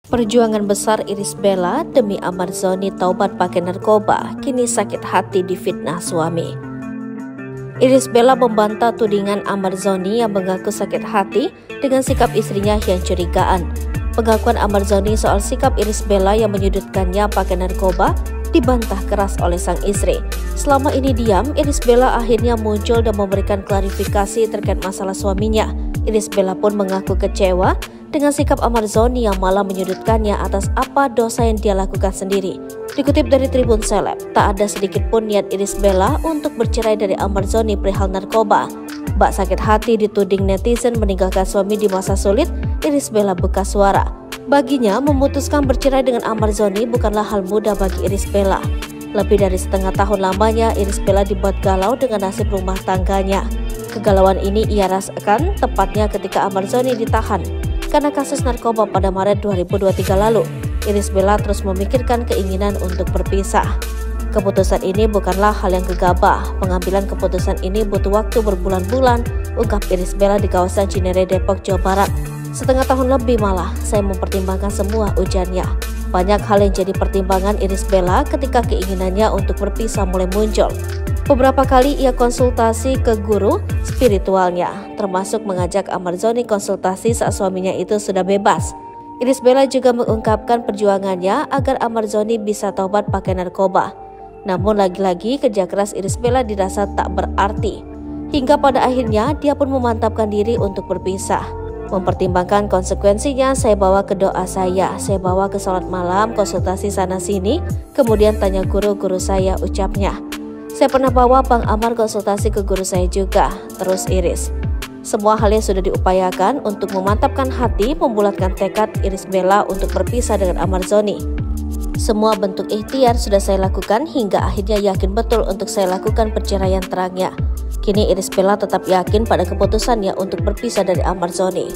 Perjuangan besar Irish Bella demi Ahmad Zoni taubat pakai narkoba, kini sakit hati difitnah suami. Irish Bella membantah tudingan Ahmad Zoni yang mengaku sakit hati dengan sikap istrinya yang curigaan. Pengakuan Ahmad Zoni soal sikap Irish Bella yang menyudutkannya pakai narkoba dibantah keras oleh sang istri. Selama ini diam, Irish Bella akhirnya muncul dan memberikan klarifikasi terkait masalah suaminya. Irish Bella pun mengaku kecewa dengan sikap Ahmad Zoni yang malah menyudutkannya atas apa dosa yang dia lakukan sendiri. Dikutip dari Tribun Seleb, tak ada sedikit pun niat Irish Bella untuk bercerai dari Ahmad Zoni perihal narkoba. Bak sakit hati dituding netizen meninggalkan suami di masa sulit, Irish Bella buka suara. Baginya, memutuskan bercerai dengan Ahmad Zoni bukanlah hal mudah bagi Irish Bella. Lebih dari setengah tahun lamanya, Irish Bella dibuat galau dengan nasib rumah tangganya. Kegalauan ini ia rasakan tepatnya ketika Ahmad Zoni ditahan karena kasus narkoba pada Maret 2023 lalu. Irish Bella terus memikirkan keinginan untuk berpisah. Keputusan ini bukanlah hal yang gegabah. Pengambilan keputusan ini butuh waktu berbulan-bulan, ungkap Irish Bella di kawasan Cinere, Depok, Jawa Barat. Setengah tahun lebih malah, saya mempertimbangkan semua, ujarnya. Banyak hal yang jadi pertimbangan Irish Bella ketika keinginannya untuk berpisah mulai muncul. Beberapa kali ia konsultasi ke guru spiritualnya, termasuk mengajak Ahmad Zoni konsultasi saat suaminya itu sudah bebas. Irish Bella juga mengungkapkan perjuangannya agar Ahmad Zoni bisa taubat pakai narkoba. Namun lagi-lagi kerja keras Irish Bella dirasa tak berarti. Hingga pada akhirnya dia pun memantapkan diri untuk berpisah. Mempertimbangkan konsekuensinya, saya bawa ke doa saya bawa ke sholat malam, konsultasi sana-sini, kemudian tanya guru-guru saya, ucapnya. Saya pernah bawa Bang Amar konsultasi ke guru saya juga, terus Irish. Semua hal yang sudah diupayakan untuk memantapkan hati, membulatkan tekad Irish Bella untuk berpisah dengan Ahmad Zoni. Semua bentuk ikhtiar sudah saya lakukan hingga akhirnya yakin betul untuk saya lakukan perceraian terangnya. Kini Irish Bella tetap yakin pada keputusannya untuk berpisah dari Ahmad Zoni.